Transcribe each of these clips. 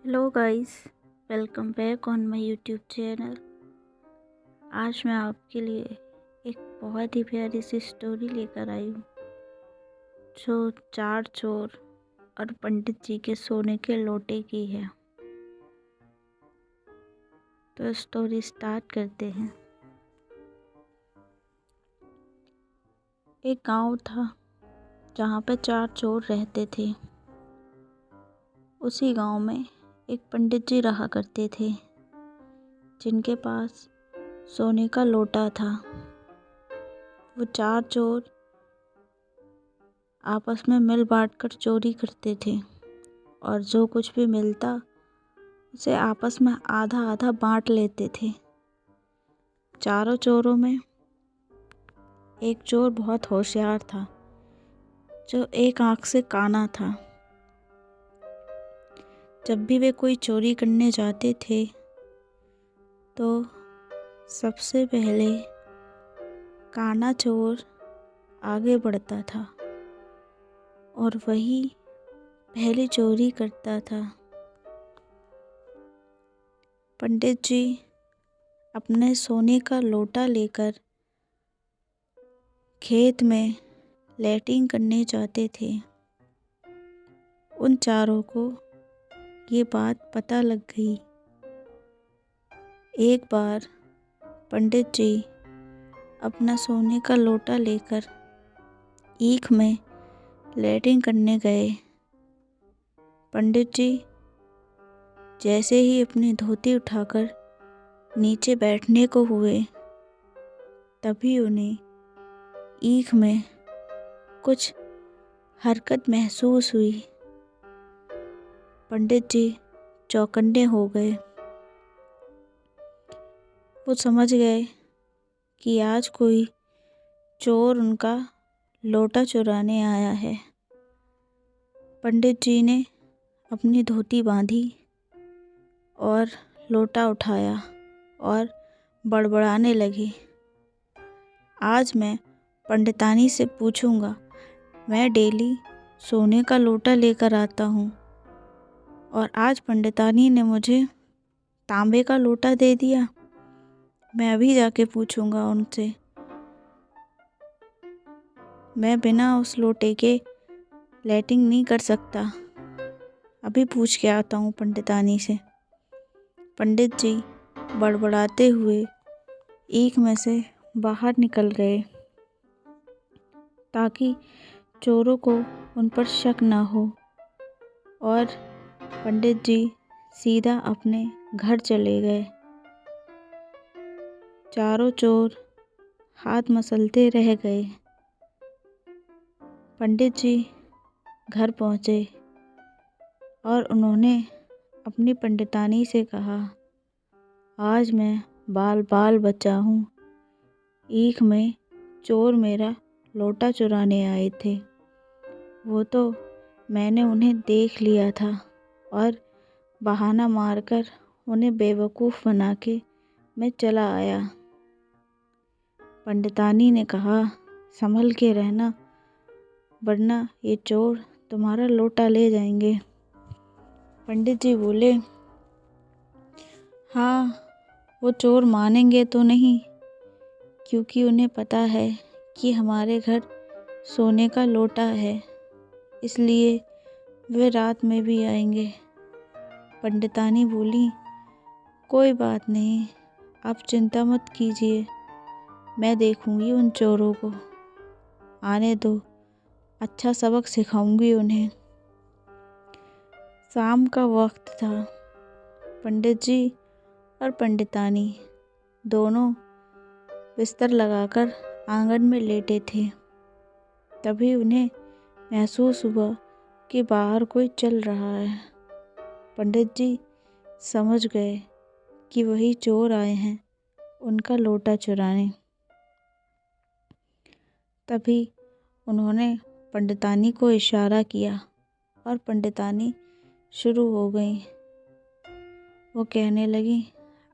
Hello guys, welcome back on my YouTube channel. आज मैं आपके लिए एक बहुत ही प्यारी सी स्टोरी लेकर आई हूँ जो चार चोर और पंडित जी के सोने के लोटे की है। तो स्टोरी स्टार्ट करते हैं। एक गांव था जहाँ पे चार चोर रहते थे। उसी गांव में एक पंडित जी रहा करते थे जिनके पास सोने का लोटा था। वो चार चोर आपस में मिल बांट कर चोरी करते थे और जो कुछ भी मिलता उसे आपस में आधा आधा बांट लेते थे। चारों चोरों में एक चोर बहुत होशियार था जो एक आंख से काना था। जब भी वे कोई चोरी करने जाते थे तो सबसे पहले काना चोर आगे बढ़ता था और वही पहली चोरी करता था। पंडित जी अपने सोने का लोटा लेकर खेत में लैट्रिन करने जाते थे। उन चारों को ये बात पता लग गई। एक बार पंडित जी अपना सोने का लोटा लेकर ईख में लैट्रिन करने गए। पंडित जी जैसे ही अपनी धोती उठाकर नीचे बैठने को हुए तभी उन्हें ईख में कुछ हरकत महसूस हुई। पंडित जी चौकन्ने हो गए। वो समझ गए कि आज कोई चोर उनका लोटा चुराने आया है। पंडित जी ने अपनी धोती बांधी और लोटा उठाया और बड़बड़ाने लगे। आज मैं पंडितानी से पूछूंगा। मैं डेली सोने का लोटा लेकर आता हूँ और आज पंडितानी ने मुझे तांबे का लोटा दे दिया। मैं अभी जाके पूछूंगा उनसे। मैं बिना उस लोटे के लैट्रिन नहीं कर सकता। अभी पूछ के आता हूँ पंडितानी से। पंडित जी बड़बड़ाते हुए ईख में से बाहर निकल गए ताकि चोरों को उन पर शक ना हो और पंडित जी सीधा अपने घर चले गए। चारों चोर हाथ मसलते रह गए। पंडित जी घर पहुँचे और उन्होंने अपनी पंडितानी से कहा, आज मैं बाल बाल बचा हूँ। ईख में चोर मेरा लोटा चुराने आए थे। वो तो मैंने उन्हें देख लिया था और बहाना मारकर उन्हें बेवकूफ़ बना के मैं चला आया। पंडितानी ने कहा, संभल के रहना वरना ये चोर तुम्हारा लोटा ले जाएंगे। पंडित जी बोले, हाँ, वो चोर मानेंगे तो नहीं क्योंकि उन्हें पता है कि हमारे घर सोने का लोटा है, इसलिए वे रात में भी आएंगे। पंडितानी बोली, कोई बात नहीं, आप चिंता मत कीजिए। मैं देखूंगी उन चोरों को। आने दो, अच्छा सबक सिखाऊंगी उन्हें। शाम का वक्त था। पंडित जी और पंडितानी दोनों बिस्तर लगाकर आंगन में लेटे थे। तभी उन्हें महसूस हुआ कि बाहर कोई चल रहा है। पंडित जी समझ गए कि वही चोर आए हैं उनका लोटा चुराने। तभी उन्होंने पंडितानी को इशारा किया और पंडितानी शुरू हो गई। वो कहने लगी,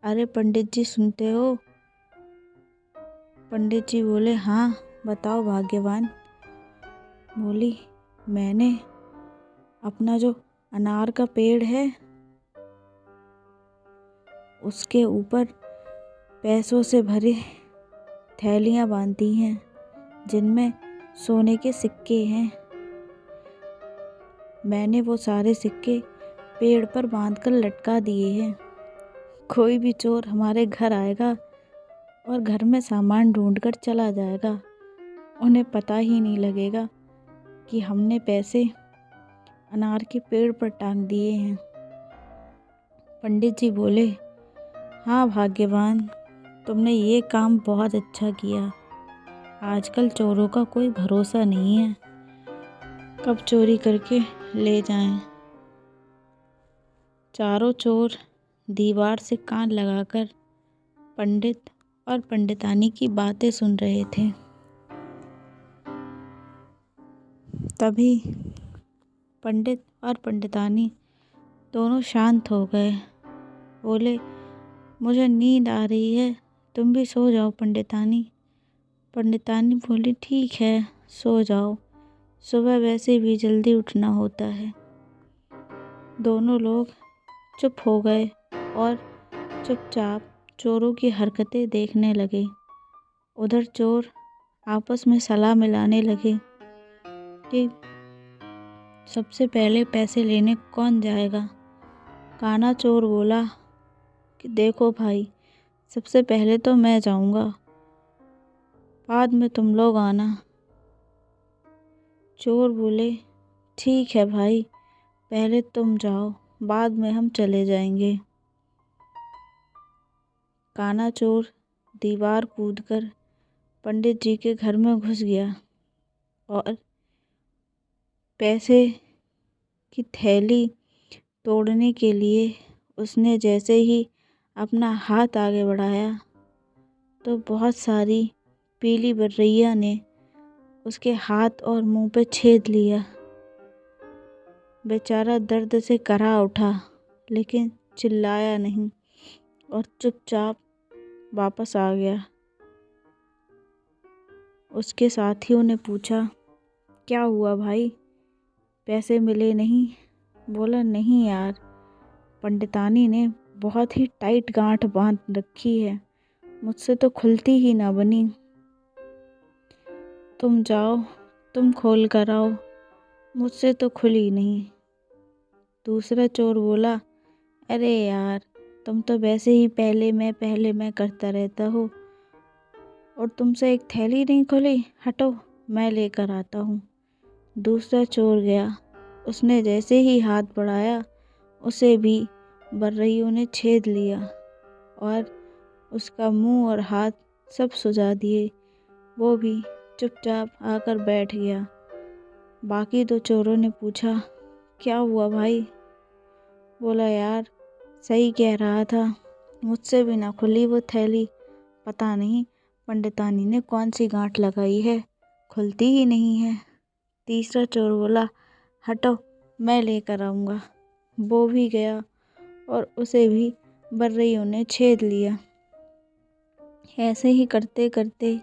अरे पंडित जी सुनते हो? पंडित जी बोले, हाँ बताओ भाग्यवान। बोली, मैंने अपना जो अनार का पेड़ है उसके ऊपर पैसों से भरे थैलियाँ बांधती हैं जिनमें सोने के सिक्के हैं। मैंने वो सारे सिक्के पेड़ पर बांधकर लटका दिए हैं। कोई भी चोर हमारे घर आएगा और घर में सामान ढूंढकर चला जाएगा। उन्हें पता ही नहीं लगेगा कि हमने पैसे अनार के पेड़ पर टांग दिए हैं। पंडित जी बोले, हाँ भाग्यवान, तुमने ये काम बहुत अच्छा किया। आजकल चोरों का कोई भरोसा नहीं है, कब चोरी करके ले जाएं। चारों चोर दीवार से कान लगाकर पंडित और पंडितानी की बातें सुन रहे थे। तभी पंडित और पंडितानी दोनों शांत हो गए। बोले, मुझे नींद आ रही है, तुम भी सो जाओ पंडितानी। पंडितानी बोली, ठीक है, सो जाओ, सुबह वैसे भी जल्दी उठना होता है। दोनों लोग चुप हो गए और चुपचाप चोरों की हरकतें देखने लगे। उधर चोर आपस में सलाह मिलाने लगे कि सबसे पहले पैसे लेने कौन जाएगा। काना चोर बोला कि देखो भाई, सबसे पहले तो मैं जाऊंगा, बाद में तुम लोग आना। चोर बोले, ठीक है भाई, पहले तुम जाओ, बाद में हम चले जाएंगे। काना चोर दीवार कूदकर पंडित जी के घर में घुस गया और पैसे की थैली तोड़ने के लिए उसने जैसे ही अपना हाथ आगे बढ़ाया तो बहुत सारी पीली बर्रैया ने उसके हाथ और मुंह पे छेद लिया। बेचारा दर्द से कराह उठा, लेकिन चिल्लाया नहीं और चुपचाप वापस आ गया। उसके साथियों ने पूछा, क्या हुआ भाई, पैसे मिले नहीं? बोला, नहीं यार, पंडितानी ने बहुत ही टाइट गांठ बांध रखी है, मुझसे तो खुलती ही ना बनी। तुम जाओ, तुम खोल कर आओ, मुझसे तो खुली नहीं। दूसरा चोर बोला, अरे यार, तुम तो वैसे ही पहले मैं करता रहता हो और तुमसे एक थैली नहीं खुली, हटो, मैं लेकर आता हूँ। दूसरा चोर गया, उसने जैसे ही हाथ बढ़ाया उसे भी बर्रइयों ने छेद लिया और उसका मुंह और हाथ सब सुजा दिए। वो भी चुपचाप आकर बैठ गया। बाकी दो चोरों ने पूछा, क्या हुआ भाई? बोला, यार, सही कह रहा था, मुझसे भी ना खुली वो थैली, पता नहीं पंडितानी ने कौन सी गांठ लगाई है, खुलती ही नहीं है। तीसरा चोर बोला, हटो, मैं लेकर आऊँगा। वो भी गया और उसे भी बर्रइयों ने छेद लिया। ऐसे ही करते करते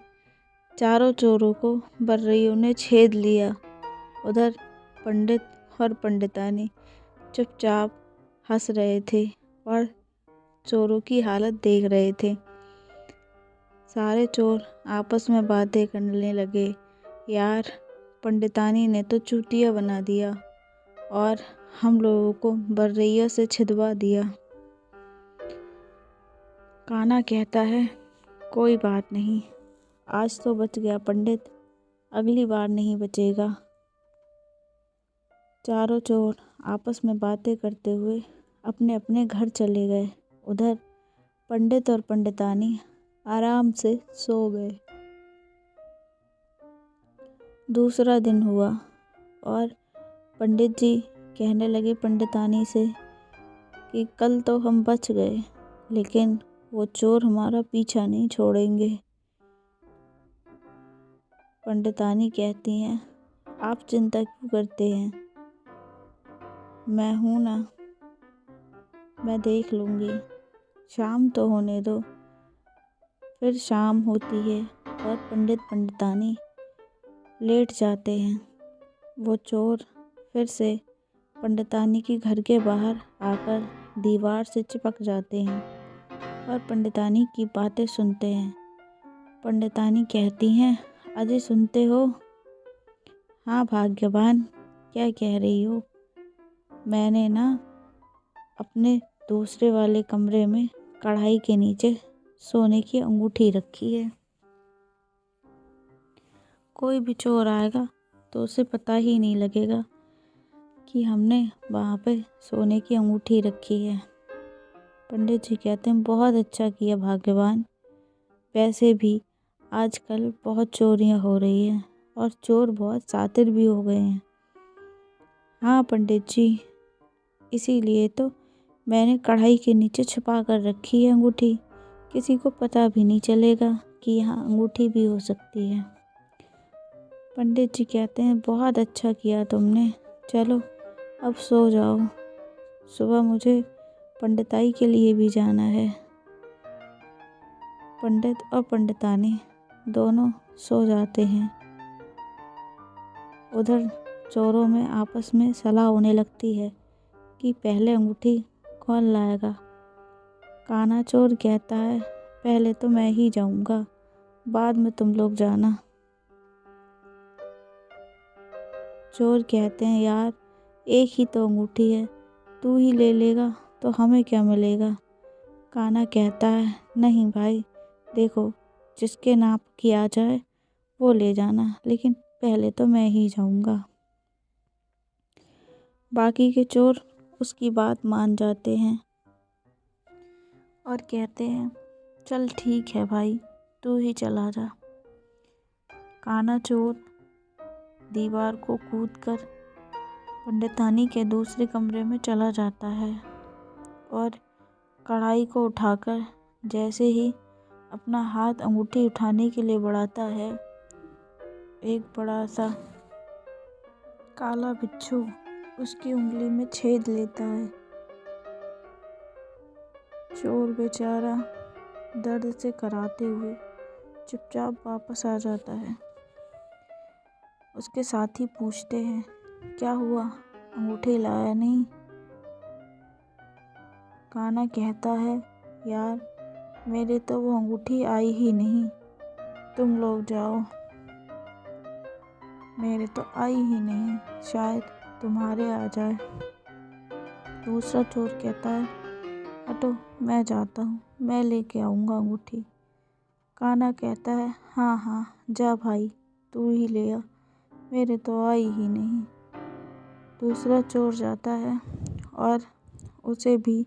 चारों चोरों को बर्रइयों ने छेद लिया। उधर पंडित और पंडितानी चुपचाप हंस रहे थे और चोरों की हालत देख रहे थे। सारे चोर आपस में बातें करने लगे, यार, पंडितानी ने तो चूतिया बना दिया और हम लोगों को बर्रइया से छिदवा दिया। काना कहता है, कोई बात नहीं, आज तो बच गया पंडित, अगली बार नहीं बचेगा। चारों चोर आपस में बातें करते हुए अपने अपने घर चले गए। उधर पंडित और पंडितानी आराम से सो गए। दूसरा दिन हुआ और पंडित जी कहने लगे पंडितानी से कि कल तो हम बच गए, लेकिन वो चोर हमारा पीछा नहीं छोड़ेंगे। पंडितानी कहती हैं, आप चिंता क्यों करते हैं, मैं हूँ ना, मैं देख लूँगी, शाम तो होने दो। फिर शाम होती है और पंडित पंडितानी लेट जाते हैं। वो चोर फिर से पंडितानी के घर के बाहर आकर दीवार से चिपक जाते हैं और पंडितानी की बातें सुनते हैं। पंडितानी कहती हैं, अजय सुनते हो? हाँ भाग्यवान, क्या कह रही हो? मैंने ना अपने दूसरे वाले कमरे में कढ़ाई के नीचे सोने की अंगूठी रखी है। कोई भी चोर आएगा तो उसे पता ही नहीं लगेगा कि हमने वहाँ पे सोने की अंगूठी रखी है। पंडित जी कहते हैं, बहुत अच्छा किया भाग्यवान। वैसे भी आजकल बहुत चोरियाँ हो रही हैं और चोर बहुत शातिर भी हो गए हैं। हाँ पंडित जी, इसीलिए तो मैंने कढ़ाई के नीचे छुपा कर रखी है अंगूठी। किसी को पता भी नहीं चलेगा कि यहाँ अंगूठी भी हो सकती है। पंडित जी कहते हैं, बहुत अच्छा किया तुमने। चलो अब सो जाओ, सुबह मुझे पंडिताई के लिए भी जाना है। पंडित और पंडितानी दोनों सो जाते हैं। उधर चोरों में आपस में सलाह होने लगती है कि पहले अंगूठी कौन लाएगा। काना चोर कहता है, पहले तो मैं ही जाऊंगा, बाद में तुम लोग जाना। चोर कहते हैं, यार एक ही तो अंगूठी है, तू ही ले लेगा तो हमें क्या मिलेगा। काना कहता है, नहीं भाई, देखो जिसके नाप की आ जाए वो ले जाना, लेकिन पहले तो मैं ही जाऊंगा। बाकी के चोर उसकी बात मान जाते हैं और कहते हैं, चल ठीक है भाई, तू ही चला जा। काना चोर दीवार को कूदकर पंडितानी के दूसरे कमरे में चला जाता है और कढ़ाई को उठाकर जैसे ही अपना हाथ अंगूठी उठाने के लिए बढ़ाता है, एक बड़ा सा काला बिच्छू उसकी उंगली में छेद लेता है। चोर बेचारा दर्द से कराहते हुए चुपचाप वापस आ जाता है। उसके साथी पूछते हैं, क्या हुआ, अंगूठी लाया नहीं? काना कहता है, यार मेरे तो वो अंगूठी आई ही नहीं, तुम लोग जाओ। मेरे तो आई ही नहीं, शायद तुम्हारे आ जाए। दूसरा चोर कहता है, हटो मैं जाता हूँ, मैं लेके आऊँगा अंगूठी। काना कहता है, हाँ हाँ जा भाई, तू ही ले आ, मेरे तो आई ही नहीं। दूसरा चोर जाता है और उसे भी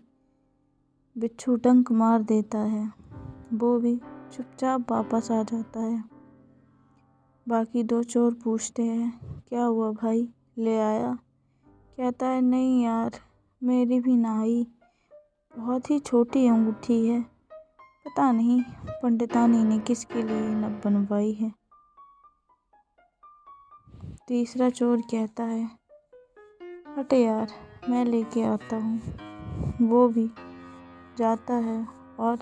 बिच्छू डंक मार देता है। वो भी चुपचाप वापस आ जाता है। बाकी दो चोर पूछते हैं, क्या हुआ भाई, ले आया? कहता है, नहीं यार, मेरी भी ना आई, बहुत ही छोटी अंगूठी है, पता नहीं पंडितानी ने किसके लिए न बनवाई है। तीसरा चोर कहता है, हटे यार, मैं लेके आता हूँ। वो भी जाता है और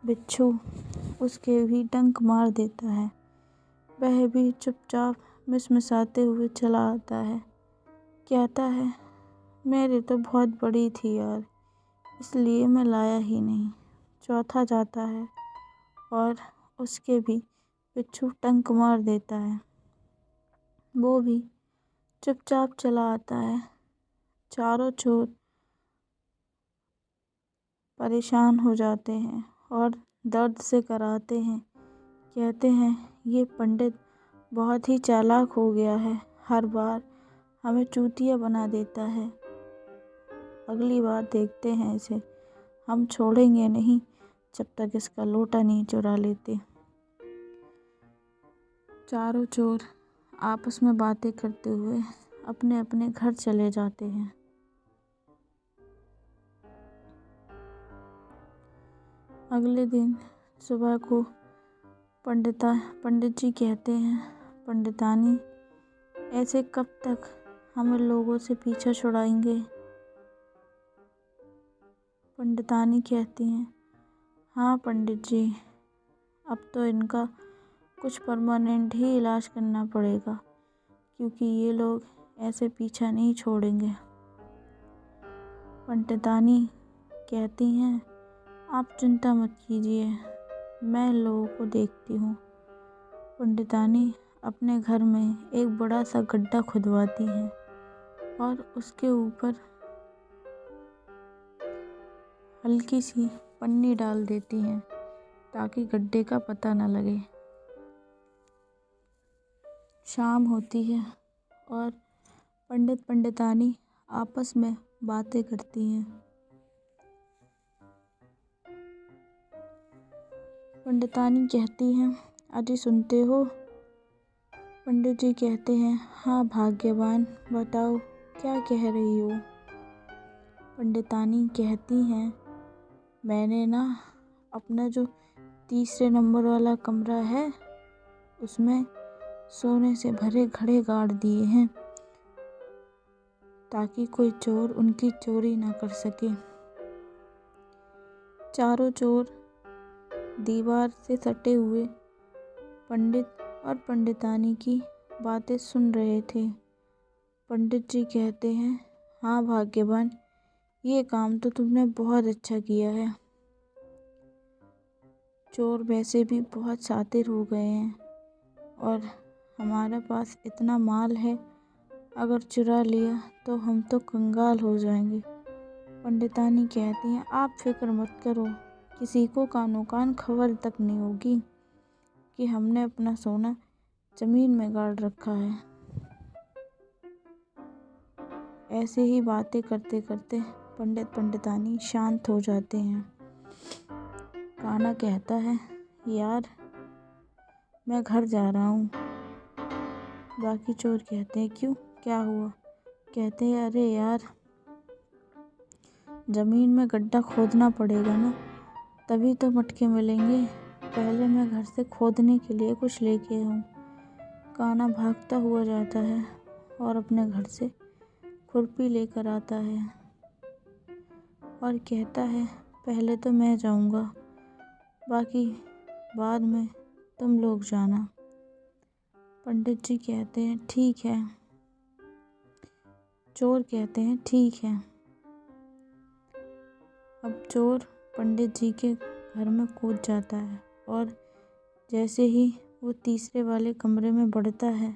बिच्छू उसके भी डंक मार देता है। वह भी चुपचाप मिसमिसाते हुए चला आता है। कहता है, मेरी तो बहुत बड़ी थी यार, इसलिए मैं लाया ही नहीं। चौथा जाता है और उसके भी बिच्छू डंक मार देता है। वो भी चुपचाप चला आता है। चारों चोर परेशान हो जाते हैं और दर्द से कराहते हैं। कहते हैं, ये पंडित बहुत ही चालाक हो गया है, हर बार हमें चूतिया बना देता है। अगली बार देखते हैं इसे, हम छोड़ेंगे नहीं जब तक इसका लोटा नहीं चुरा लेते। चारों चोर आपस में बातें करते हुए अपने अपने घर चले जाते हैं। अगले दिन सुबह को पंडित जी कहते हैं, पंडितानी ऐसे कब तक हम लोगों से पीछा छुड़ाएंगे? पंडितानी कहती हैं, हाँ पंडित जी, अब तो इनका कुछ परमानेंट ही इलाज करना पड़ेगा, क्योंकि ये लोग ऐसे पीछा नहीं छोड़ेंगे। पंडितानी कहती हैं, आप चिंता मत कीजिए, मैं इन लोगों को देखती हूँ। पंडितानी अपने घर में एक बड़ा सा गड्ढा खुदवाती हैं और उसके ऊपर हल्की सी पन्नी डाल देती हैं ताकि गड्ढे का पता न लगे। शाम होती है और पंडित पंडितानी आपस में बातें करती हैं। पंडितानी कहती हैं, अजी सुनते हो? पंडित जी कहते हैं, हाँ भाग्यवान, बताओ क्या कह रही हो? पंडितानी कहती हैं, मैंने ना अपना जो 3 नंबर वाला कमरा है उसमें सोने से भरे घड़े गाड़ दिए हैं ताकि कोई चोर उनकी चोरी ना कर सके। चारों चोर दीवार से सटे हुए पंडित और पंडितानी की बातें सुन रहे थे। पंडित जी कहते हैं, हाँ भाग्यवान, ये काम तो तुमने बहुत अच्छा किया है। चोर वैसे भी बहुत शातिर हो गए हैं और हमारे पास इतना माल है, अगर चुरा लिया तो हम तो कंगाल हो जाएंगे। पंडितानी कहती हैं, आप फिक्र मत करो, किसी को कानो कान खबर तक नहीं होगी कि हमने अपना सोना ज़मीन में गाड़ रखा है। ऐसे ही बातें करते करते पंडित पंडितानी शांत हो जाते हैं। काना कहता है, यार मैं घर जा रहा हूँ। बाकी चोर कहते हैं, क्यों, क्या हुआ? कहते हैं, अरे यार ज़मीन में गड्ढा खोदना पड़ेगा ना, तभी तो मटके मिलेंगे। पहले मैं घर से खोदने के लिए कुछ लेके आऊँ। काना भागता हुआ जाता है और अपने घर से खुरपी लेकर आता है और कहता है, पहले तो मैं जाऊँगा, बाकी बाद में तुम लोग जाना। पंडित जी कहते हैं, ठीक है। चोर कहते हैं, ठीक है। अब चोर पंडित जी के घर में कूद जाता है और जैसे ही वो 3 वाले कमरे में बढ़ता है,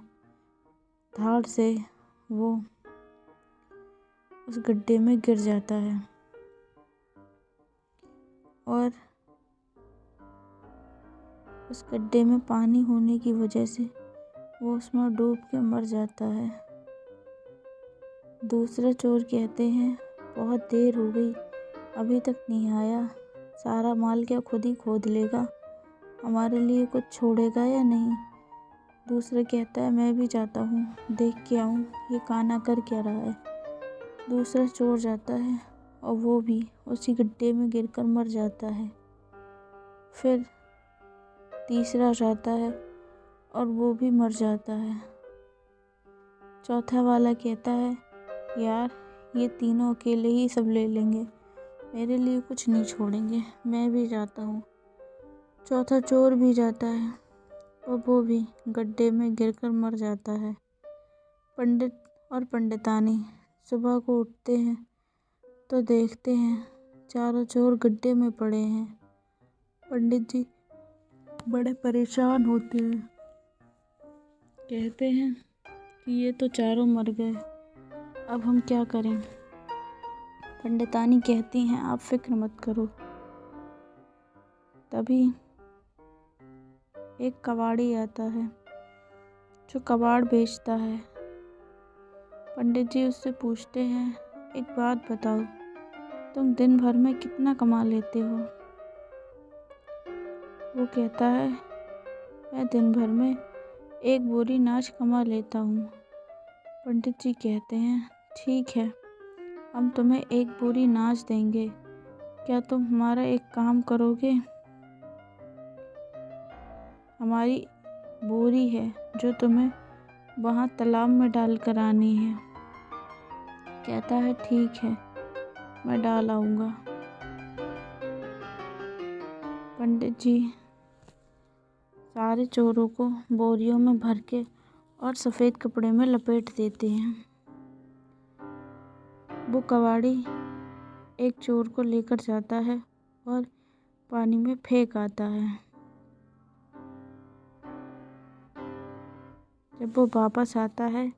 धाड़ से वो उस गड्ढे में गिर जाता है और उस गड्ढे में पानी होने की वजह से वो उसमें डूब के मर जाता है। दूसरा चोर कहते हैं, बहुत देर हो गई, अभी तक नहीं आया, सारा माल क्या खुद ही खोद लेगा, हमारे लिए कुछ छोड़ेगा या नहीं? दूसरा कहता है, मैं भी जाता हूँ, देख के आऊँ ये काना कर क्या रहा है। दूसरा चोर जाता है और वो भी उसी गड्ढे में गिरकर मर जाता है। फिर तीसरा जाता है और वो भी मर जाता है। चौथा वाला कहता है, यार ये तीनों अकेले ही सब ले लेंगे, मेरे लिए कुछ नहीं छोड़ेंगे, मैं भी जाता हूँ। चौथा चोर भी जाता है और वो भी गड्ढे में गिरकर मर जाता है। पंडित और पंडितानी सुबह को उठते हैं तो देखते हैं चारों चोर गड्ढे में पड़े हैं। पंडित जी बड़े परेशान होते हैं, कहते हैं कि ये तो चारों मर गए, अब हम क्या करें? पंडितानी कहती हैं, आप फिक्र मत करो। तभी एक कबाड़ी आता है जो कबाड़ बेचता है। पंडित जी उससे पूछते हैं, एक बात बताओ, तुम दिन भर में कितना कमा लेते हो? वो कहता है, मैं दिन भर में 1 बोरी अनाज कमा लेता हूँ। पंडित जी कहते हैं, ठीक है, हम तुम्हें 1 बोरी अनाज देंगे, क्या तुम हमारा एक काम करोगे? हमारी बोरी है जो तुम्हें वहाँ तालाब में डाल कर आनी है। कहता है, ठीक है, मैं डाल आऊँगा। पंडित जी सारे चोरों को बोरियों में भर के और सफ़ेद कपड़े में लपेट देते हैं। वो कबाड़ी एक चोर को लेकर जाता है और पानी में फेंक आता है। जब वो वापस आता है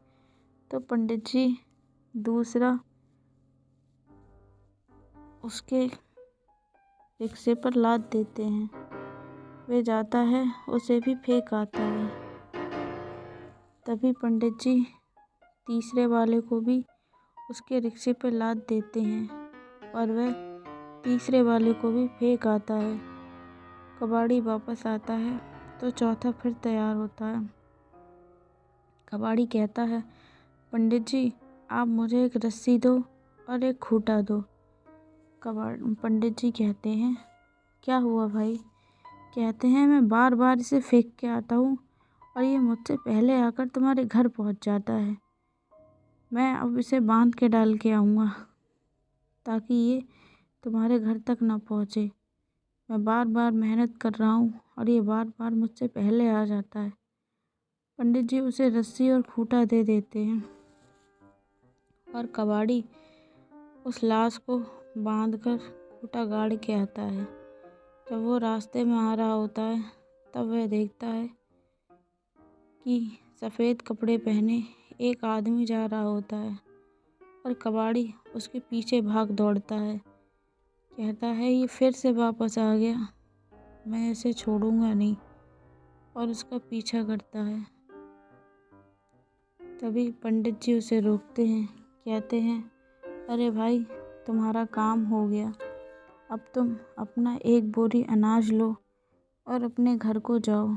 तो पंडित जी दूसरा उसके रिक्शे पर लाद देते हैं। वे जाता है, उसे भी फेंक आता है। तभी पंडित जी तीसरे वाले को भी उसके रिक्शे पर लाद देते हैं और वह तीसरे वाले को भी फेंक आता है। कबाड़ी वापस आता है तो चौथा फिर तैयार होता है। कबाड़ी कहता है, पंडित जी आप मुझे एक रस्सी दो और एक खूंटा दो। पंडित जी कहते हैं, क्या हुआ भाई? कहते हैं, मैं बार बार इसे फेंक के आता हूँ और ये मुझसे पहले आकर तुम्हारे घर पहुँच जाता है। मैं अब इसे बांध के डाल के आऊँगा ताकि ये तुम्हारे घर तक ना पहुँचे। मैं बार बार मेहनत कर रहा हूँ और ये बार बार मुझसे पहले आ जाता है। पंडित जी उसे रस्सी और खूंटा दे देते हैं और कबाड़ी उस लाश को बांधकर खूंटा गाड़ के आता है। जब वो रास्ते में आ रहा होता है तब वह देखता है कि सफ़ेद कपड़े पहने एक आदमी जा रहा होता है और कबाड़ी उसके पीछे भाग दौड़ता है। कहता है, ये फिर से वापस आ गया, मैं इसे छोड़ूंगा नहीं, और उसका पीछा करता है। तभी पंडित जी उसे रोकते हैं। कहते हैं, अरे भाई तुम्हारा काम हो गया, अब तुम अपना एक बोरी अनाज लो और अपने घर को जाओ।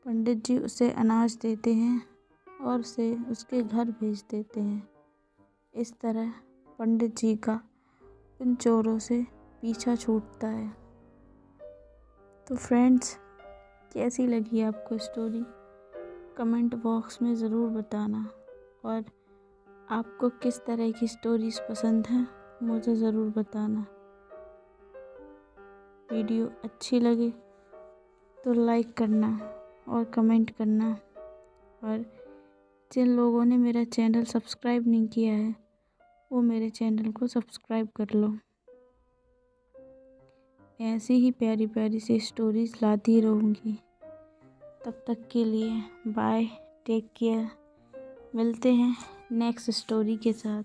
पंडित जी उसे अनाज देते हैं और उसे उसके घर भेज देते हैं। इस तरह पंडित जी का उन चोरों से पीछा छूटता है। तो फ्रेंड्स, कैसी लगी आपको स्टोरी? कमेंट बॉक्स में ज़रूर बताना, और आपको किस तरह की स्टोरीज़ पसंद हैं मुझे ज़रूर बताना। वीडियो अच्छी लगे तो लाइक करना और कमेंट करना, और जिन लोगों ने मेरा चैनल सब्सक्राइब नहीं किया है वो मेरे चैनल को सब्सक्राइब कर लो। ऐसी ही प्यारी प्यारी सी स्टोरीज़ लाती रहूँगी। तब तक के लिए बाय, टेक केयर। मिलते हैं नेक्स्ट स्टोरी के साथ।